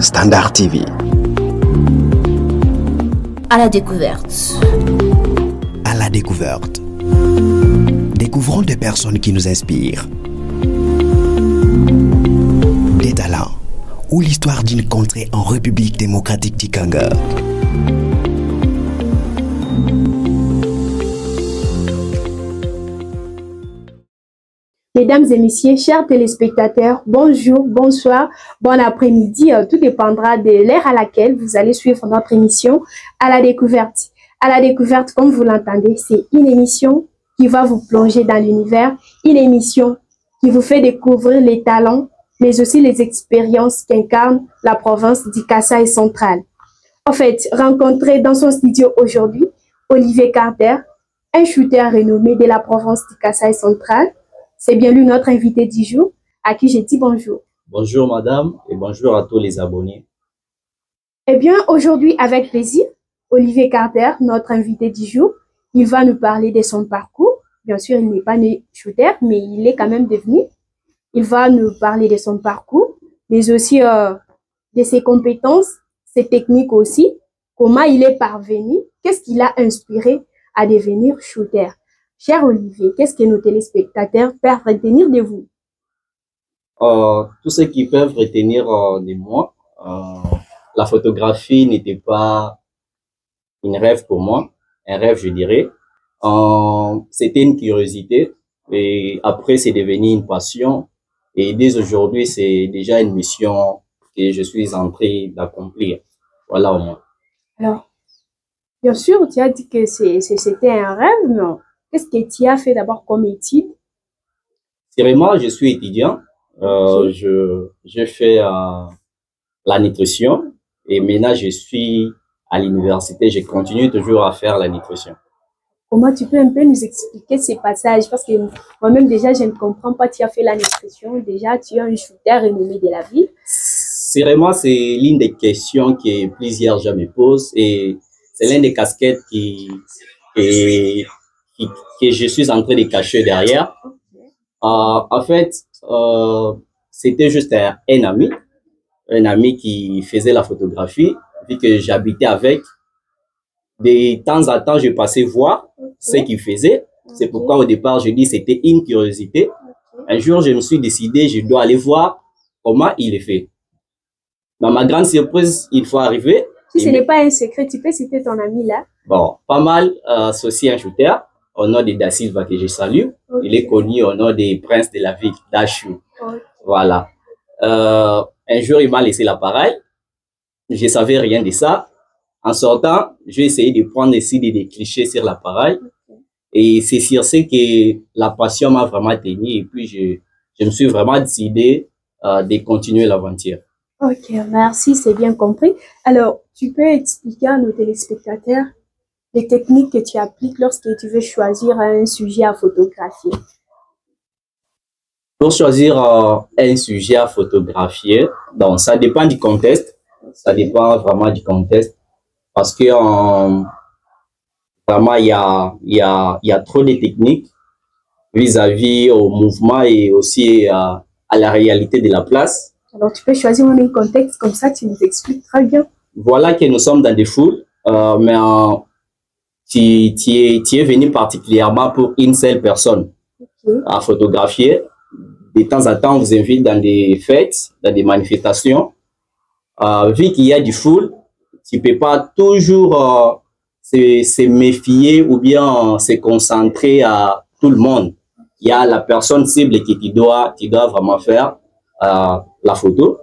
Standard TV. À la découverte. À la découverte. Découvrons des personnes qui nous inspirent. Des talents ou l'histoire d'une contrée en République démocratique du Congo. Mesdames et messieurs, chers téléspectateurs, bonjour, bonsoir, bon après-midi. Tout dépendra de l'heure à laquelle vous allez suivre notre émission à la découverte. À la découverte, comme vous l'entendez, c'est une émission qui va vous plonger dans l'univers, une émission qui vous fait découvrir les talents, mais aussi les expériences qu'incarne la province du Kasaï central. En fait, rencontré dans son studio aujourd'hui, Olivier Carter, un shooter renommé de la province du Kasaï central. C'est bien lui notre invité du jour, à qui j'ai dit bonjour. Bonjour madame et bonjour à tous les abonnés. Eh bien, aujourd'hui, avec plaisir, Olivier Carter, notre invité du jour, il va nous parler de son parcours. Bien sûr, il n'est pas né shooter, mais il est quand même devenu. Il va nous parler de son parcours, mais aussi de ses compétences, ses techniques aussi, comment il est parvenu, qu'est-ce qui l'a inspiré à devenir shooter. Cher Olivier, qu'est-ce que nos téléspectateurs peuvent retenir de vous? Tout ce qu'ils peuvent retenir de moi, la photographie n'était pas un rêve pour moi, un rêve je dirais. C'était une curiosité et après c'est devenu une passion et dès aujourd'hui c'est déjà une mission que je suis en train d'accomplir. Voilà au moins. Alors, bien sûr, tu as dit que c'était un rêve, mais qu'est-ce que tu as fait d'abord comme étude? Vraiment, je suis étudiant. Okay. Je fais la nutrition et maintenant je suis à l'université. Je continue toujours à faire la nutrition. Comment tu peux un peu nous expliquer ces passages? Parce que moi-même déjà, je ne comprends pas. Tu as fait la nutrition. Déjà, tu es un shooter renommé de la ville. Vraiment, c'est l'une des questions que plusieurs gens me posent et c'est l'une des casquettes que je suis en train de cacher derrière. En fait, c'était juste un ami qui faisait la photographie, vu que j'habitais avec. De temps en temps, je passais voir ce qu'il faisait. C'est pourquoi au départ, je dis que c'était une curiosité. Un jour, je me suis décidé, je dois aller voir comment il est fait. Dans ma grande surprise, il faut arriver. Si ce n'est pas un secret, tu peux citer ton ami là? Bon, pas mal, c'est aussi un shooter. Au nom de Da Silva que je salue. Okay. Il est connu au nom des princes de la ville, Dachou. Okay. Voilà. Un jour, il m'a laissé l'appareil. Je ne savais rien de ça. En sortant, j'ai essayé de prendre des clichés sur l'appareil. Okay. Et c'est sur ce que la passion m'a vraiment tenu. Et puis, je me suis vraiment décidé de continuer l'aventure. Ok, merci, c'est bien compris. Alors, tu peux expliquer à nos téléspectateurs les techniques que tu appliques lorsque tu veux choisir un sujet à photographier? Pour choisir un sujet à photographier, donc ça dépend du contexte. Ça dépend vraiment du contexte. Parce que vraiment, il y a trop de techniques vis-à-vis au mouvement et aussi à la réalité de la place. Alors, tu peux choisir un contexte comme ça, tu nous expliques très bien. Voilà que nous sommes dans des foules, mais tu es venu particulièrement pour une seule personne à photographier. De temps en temps, on vous invite dans des fêtes, dans des manifestations. Vu qu'il y a du foule, tu ne peux pas toujours se méfier ou bien se concentrer à tout le monde. Il y a la personne cible que tu dois vraiment faire la photo.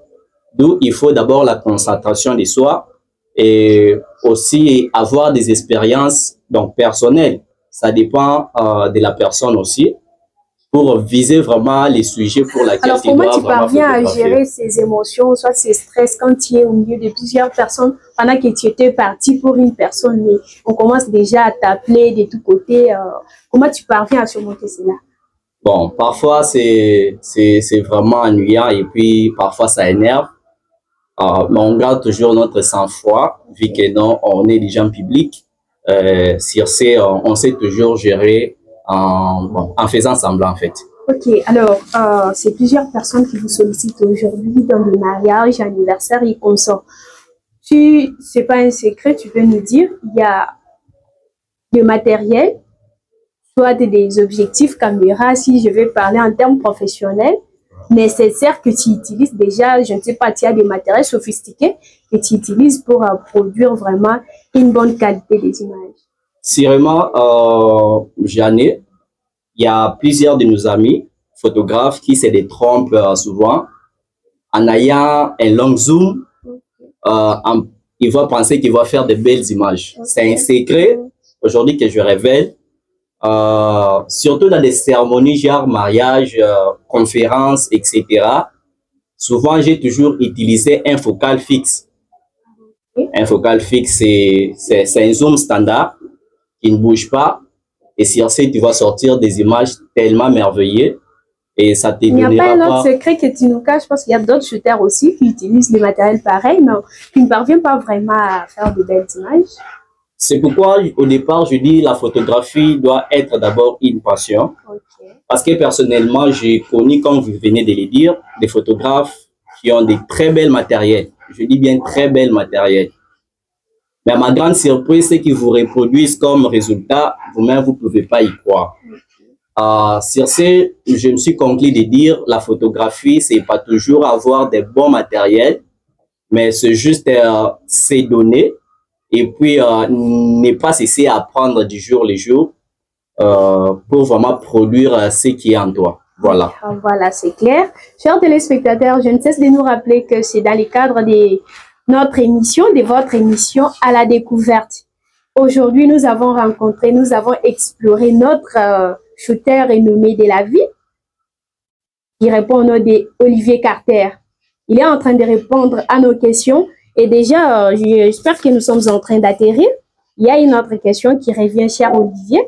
D'où il faut d'abord la concentration de soi et aussi avoir des expériences donc personnelles. Ça dépend de la personne aussi pour viser vraiment les sujets pour lesquels tu dois. Alors, comment tu parviens à gérer ces émotions, soit ces stress quand tu es au milieu de plusieurs personnes pendant que tu étais parti pour une personne, mais on commence déjà à t'appeler de tous côtés. Comment tu parviens à surmonter cela? Bon, parfois c'est vraiment ennuyant et puis parfois ça énerve. Mais on garde toujours notre sang-froid, vu que non, on est des gens publics. Sur ce, on sait toujours gérer en faisant semblant, en fait. Ok, alors, c'est plusieurs personnes qui vous sollicitent aujourd'hui dans des mariages, anniversaires et consorts. C'est pas un secret, tu peux nous dire, il y a du matériel, soit des objectifs caméra, si je vais parler en termes professionnels, nécessaires que tu utilises déjà, je ne sais pas, tu as des matériels sophistiqués que tu utilises pour produire vraiment une bonne qualité des images. Sûrement, j'en ai. Il y a plusieurs de nos amis photographes qui se détrompent souvent en ayant un long zoom. Ils vont penser qu'ils vont faire de belles images. C'est un secret aujourd'hui que je révèle. Surtout dans des cérémonies genre mariage, conférences, etc. Souvent, j'ai toujours utilisé un focal fixe. Un focal fixe, c'est un zoom standard qui ne bouge pas. Et sur ce, tu vas sortir des images tellement merveilleuses. Et ça te donnera pas... Il n'y a pas un autre secret que tu nous caches, parce qu'il y a d'autres shooters aussi qui utilisent les matériels pareils, mais qui ne parviennent pas vraiment à faire de belles images. C'est pourquoi, au départ, je dis la photographie doit être d'abord une passion. Okay. Parce que personnellement, j'ai connu, comme vous venez de le dire, des photographes qui ont des très belles matériels. Je dis bien très belles matériels. Mais à ma grande surprise, c'est qu'ils vous reproduisent comme résultat, vous-même, vous ne pouvez pas y croire. Sur ce, je me suis conclu de dire la photographie, c'est pas toujours avoir des bons matériels, mais c'est juste se donner et puis ne pas cesser à apprendre du jour le jour pour vraiment produire ce qui est en toi. Voilà. Voilà, c'est clair. Chers téléspectateurs, je ne cesse de nous rappeler que c'est dans le cadre de notre émission, de votre émission à la découverte. Aujourd'hui, nous avons rencontré, nous avons exploré notre shooter renommé de la vie, qui répond au nom d'Olivier Carter. Il est en train de répondre à nos questions et déjà, j'espère que nous sommes en train d'atterrir. Il y a une autre question qui revient, cher Olivier.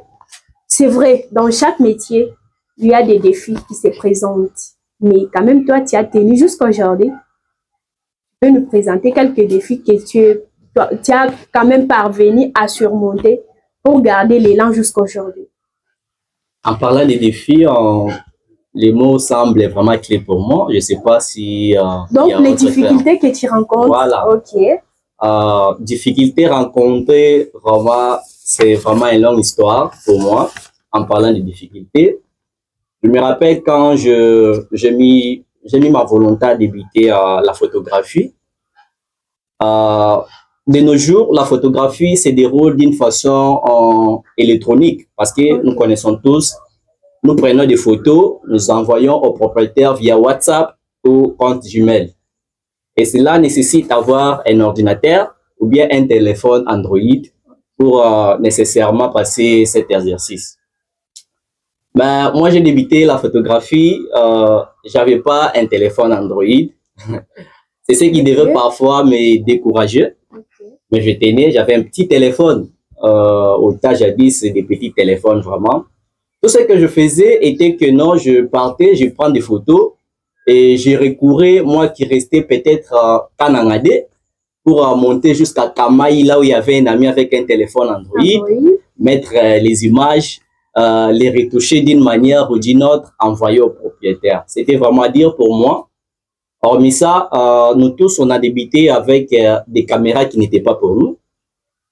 C'est vrai, dans chaque métier, il y a des défis qui se présentent. Mais quand même, toi, tu as tenu jusqu'à aujourd'hui. Tu peux nous présenter quelques défis que tu as quand même parvenu à surmonter pour garder l'élan jusqu'à aujourd'hui. En parlant des défis, les mots semblent vraiment clés pour moi. Je ne sais pas si... Donc, les difficultés que tu rencontres. Voilà. OK. Difficultés rencontrées, vraiment, c'est vraiment une longue histoire pour moi. En parlant de difficultés, je me rappelle quand j'ai mis ma volonté à débuter la photographie. De nos jours, la photographie se déroule d'une façon électronique parce que nous connaissons tous, nous prenons des photos, nous envoyons au propriétaire via WhatsApp ou compte Gmail. Et cela nécessite d'avoir un ordinateur ou bien un téléphone Android pour nécessairement passer cet exercice. Ben, moi, j'ai débuté la photographie, j'avais pas un téléphone Android. C'est ce qui devait parfois me décourager. Mais je tenais, j'avais un petit téléphone. Au temps jadis, c'est des petits téléphones vraiment. Tout ce que je faisais était que non, je partais, je prends des photos et je recourais, moi qui restais peut-être à Kanangade, pour monter jusqu'à Kamaï, là où il y avait un ami avec un téléphone Android, mettre les images, les retoucher d'une manière ou d'une autre, envoyer au propriétaire. C'était vraiment à dire pour moi. Hormis ça, nous tous, on a débuté avec des caméras qui n'étaient pas pour nous.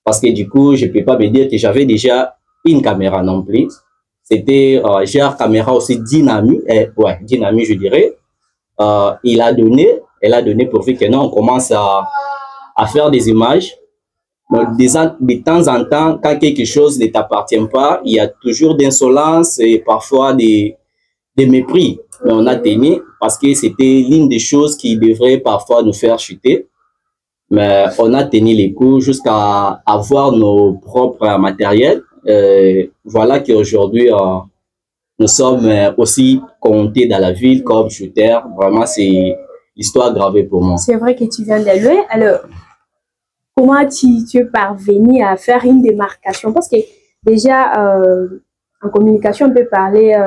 Parce que du coup, je ne peux pas me dire que j'avais déjà une caméra non plus. C'était genre caméra aussi Dynami, ouais, Dynami, je dirais. Elle a donné pourvu que non, on commence à faire des images. Donc, de temps en temps, quand quelque chose ne t'appartient pas, il y a toujours d'insolence et parfois des mépris. Mais on a tenu parce que c'était l'une des choses qui devrait parfois nous faire chuter. Mais on a tenu les coups jusqu'à avoir nos propres matériels. Voilà qu'aujourd'hui, nous sommes aussi comptés dans la ville comme shooter. Vraiment, c'est l'histoire gravée pour moi. C'est vrai que tu viens de loin. Alors, comment tu es parvenu à faire une démarcation? Parce que déjà, en communication, on peut parler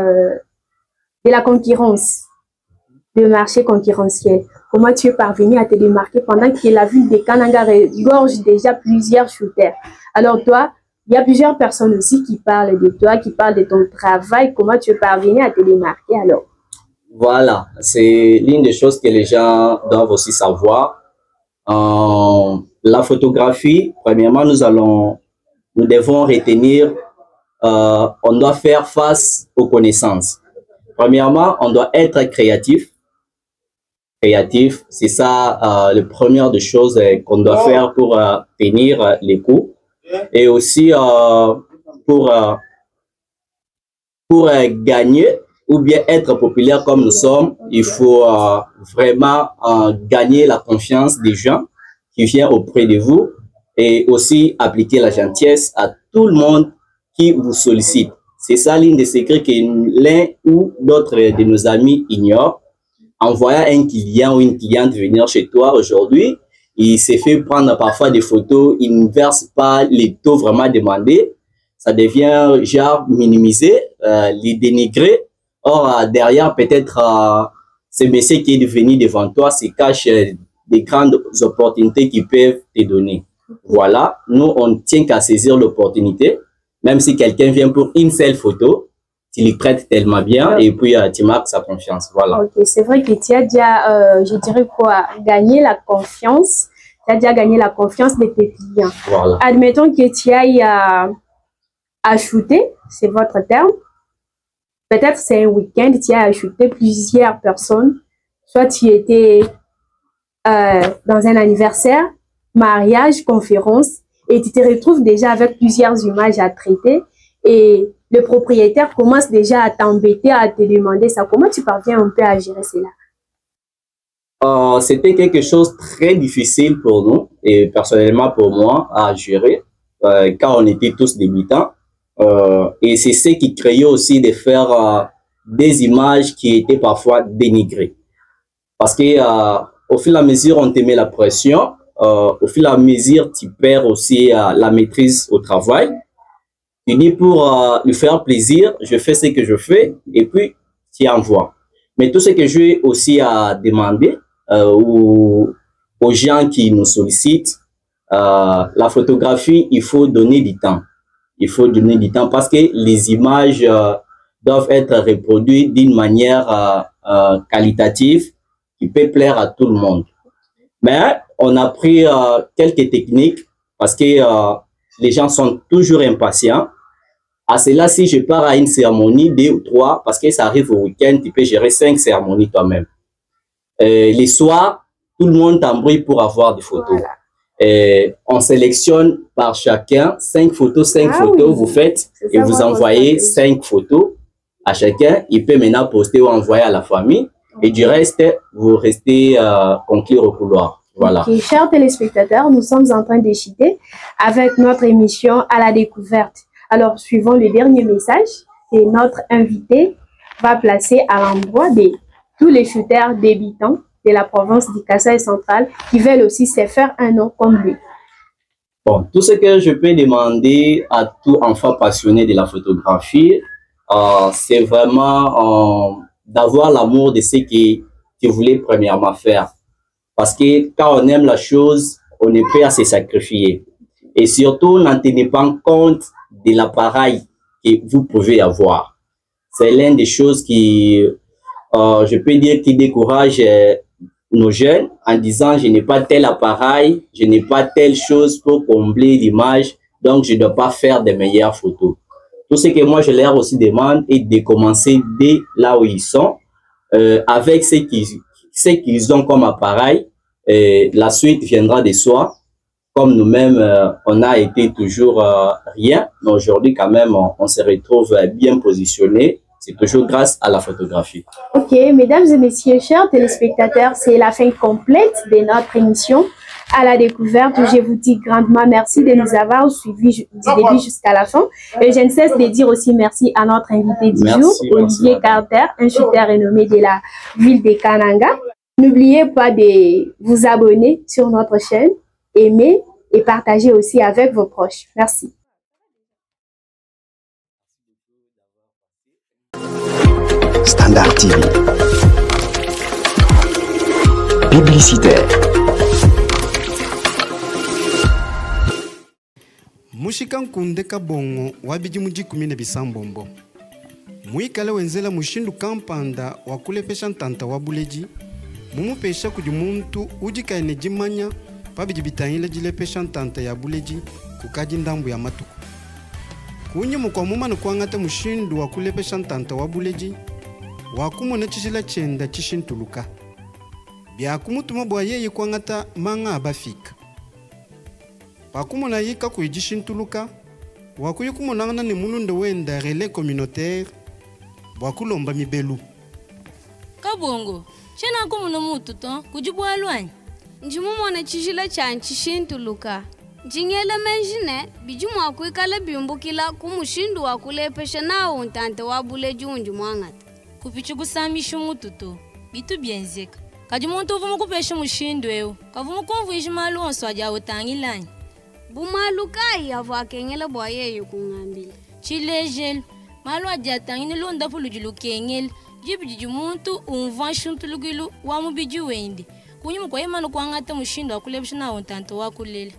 de la concurrence, le marché concurrentiel. Comment tu es parvenu à te démarquer pendant que la ville de Kananga regorge déjà plusieurs shooters? Alors toi, il y a plusieurs personnes aussi qui parlent de toi, qui parlent de ton travail. Comment tu es parvenu à te démarquer alors? Voilà, c'est l'une des choses que les gens doivent aussi savoir. La photographie, premièrement, nous devons retenir, on doit faire face aux connaissances. Premièrement, on doit être créatif. Créatif, c'est ça la première des choses qu'on doit faire pour tenir les coups. Et aussi pour gagner ou bien être populaire comme nous sommes, il faut vraiment gagner la confiance des gens qui viennent auprès de vous et aussi appliquer la gentillesse à tout le monde qui vous sollicite. C'est ça l'une des secrets que l'un ou d'autres de nos amis ignorent. En voyant un client ou une cliente venir chez toi aujourd'hui, il s'est fait prendre parfois des photos, il ne verse pas les taux vraiment demandés, ça devient genre minimisé, les dénigrer. Or, derrière, peut-être, ce monsieur qui est venu devant toi se cache des grandes opportunités qui peuvent te donner. Voilà, nous, on tient qu'à saisir l'opportunité, même si quelqu'un vient pour une seule photo, tu lui prêtes tellement bien et puis tu marques sa confiance. Voilà. Ok, c'est vrai que tu as déjà, je dirais quoi, gagné la confiance. Tu as déjà gagné la confiance de tes clients. Voilà. Admettons que tu ailles à shooter, c'est votre terme. Peut-être c'est un week-end, tu as shooté plusieurs personnes. Soit tu étais dans un anniversaire, mariage, conférence, et tu te retrouves déjà avec plusieurs images à traiter. Et le propriétaire commence déjà à t'embêter, à te demander ça. Comment tu parviens un peu à gérer cela? C'était quelque chose de très difficile pour nous et personnellement pour moi à gérer car on était tous débutants. Et c'est ce qui créait aussi de faire des images qui étaient parfois dénigrées. Parce que au fur et à mesure, on te met la pression. Au fur et à mesure, tu perds aussi la maîtrise au travail. Tu dis pour lui faire plaisir, je fais ce que je fais et puis tu envoies. Mais tout ce que je vais aussi à demander aux gens qui nous sollicitent, la photographie, il faut donner du temps. Il faut donner du temps parce que les images doivent être reproduites d'une manière qualitative qui peut plaire à tout le monde. Mais on a pris quelques techniques parce que les gens sont toujours impatients. À cela, si je pars à une cérémonie, 2 ou 3, parce que ça arrive au week-end, tu peux gérer 5 cérémonies toi-même. Les soirs, tout le monde t'embrouille pour avoir des photos. Voilà. On sélectionne par chacun 5 photos, 5 photos, oui. Vous faites et vous envoyez 5 photos à chacun. Il peut maintenant poster ou envoyer à la famille. Okay. Et du reste, vous restez conclure au couloir. Voilà. Okay. Chers téléspectateurs, nous sommes en train d'échiter avec notre émission à la découverte. Alors, suivant le dernier message que notre invité va placer à l'endroit de tous les shooters débutants de la province du Kasaï central qui veulent aussi se faire un nom comme lui. Bon, tout ce que je peux demander à tout enfant passionné de la photographie, c'est vraiment d'avoir l'amour de ce que tu voulais premièrement faire. Parce que quand on aime la chose, on est prêt à se sacrifier. Et surtout, n'en tenez pas compte de l'appareil que vous pouvez avoir. C'est l'une des choses qui, je peux dire, qui décourage nos jeunes en disant je n'ai pas tel appareil, je n'ai pas telle chose pour combler l'image, donc je ne dois pas faire de meilleures photos. Tout ce que moi je leur aussi demande est de commencer dès là où ils sont, avec ce qu'ils ont comme appareil. La suite viendra de soi. Comme nous-mêmes, on a été toujours rien, mais aujourd'hui quand même, on se retrouve bien positionné. C'est toujours grâce à la photographie. Ok, mesdames et messieurs, chers téléspectateurs, c'est la fin complète de notre émission à la découverte. Je vous dis grandement merci de nous avoir suivis du début jusqu'à la fin. Et je ne cesse de dire aussi merci à notre invité du jour, Olivier Carter, un shooter renommé de la ville de Kananga. N'oubliez pas de vous abonner sur notre chaîne, aimer et partager aussi avec vos proches. Merci. Standard TV. Publicitaire. Mushika nkunde kabongo wabidi mujikumine bisambombo. Muikale wenzela mushindu kampanda wakulepesha ntanta wabuleji. Mumupesha kudi muntu ujikaine jimanya pabidi bitanyile jilepesha ntanta ya buleji kukaji ndambu ya matuku. Kunye mukwa mumanu kuangata mushindu wakulepesha ntanta wabuleji wakumone chishila chenda chishintuluka. Biakumutuma bwa yeye kuangata manga abafika. Pakumona yika kujishintuluka wakuyukumonana ni mulunde wenda relais communautaire wakulomba mibelu. Kabongo, chena kumuno mutu to kujibwa alwani. Njimumone chishila chanchishintuluka. Njingele menjine bijumu wakuikala biumbukila kumushindu wakulepesha nao ntante wabuleji unjumwangata. Kupichugusamisha mutu to bitu bienzeka. Kajimuntu uvumu kupesha mushindu eo. Kavumu konvuishi malu onso aja utangilani. Bumalukai avu akengele bwa yeyo kungambile. Chilejel, malu aja tangine londa pulujilu kengel. Jibijiju muntu unvan shuntulugilu wamubiju wendi. Kunyimu kwa yemanu kuangata mushindu wakulepesha nao ntante wakulela.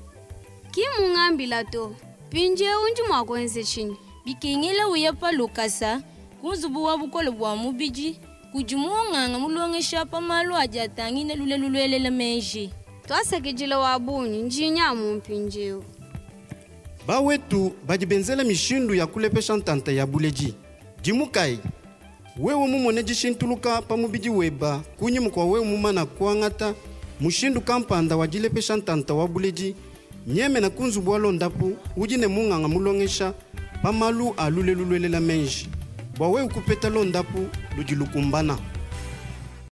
Kimu ngambila to, pinje unjumu wakwenze chini. Bikengele uyapa lukasa, kunzubu wabukole bwa mubiji. Kujimuonganga mulongesha pa malu aja tangine lulelulele menji. Twasakijile wabuni njinya mumpinjeo. Ba wetu bajibenzela mishindu ya kulepesha ntanta ya buleji. Jimukai, wewe mumone jishintuluka pa mubiji weba kunyi mukwa wewe mumana kuangata mushindu kampanda wajilepesha ntanta wa buleji nyeme na kunzu bwalo ndapu ujine munganga mulongesha pa malu alulelulele menji. Bwa wewe kupeta londapu lujilukumbana.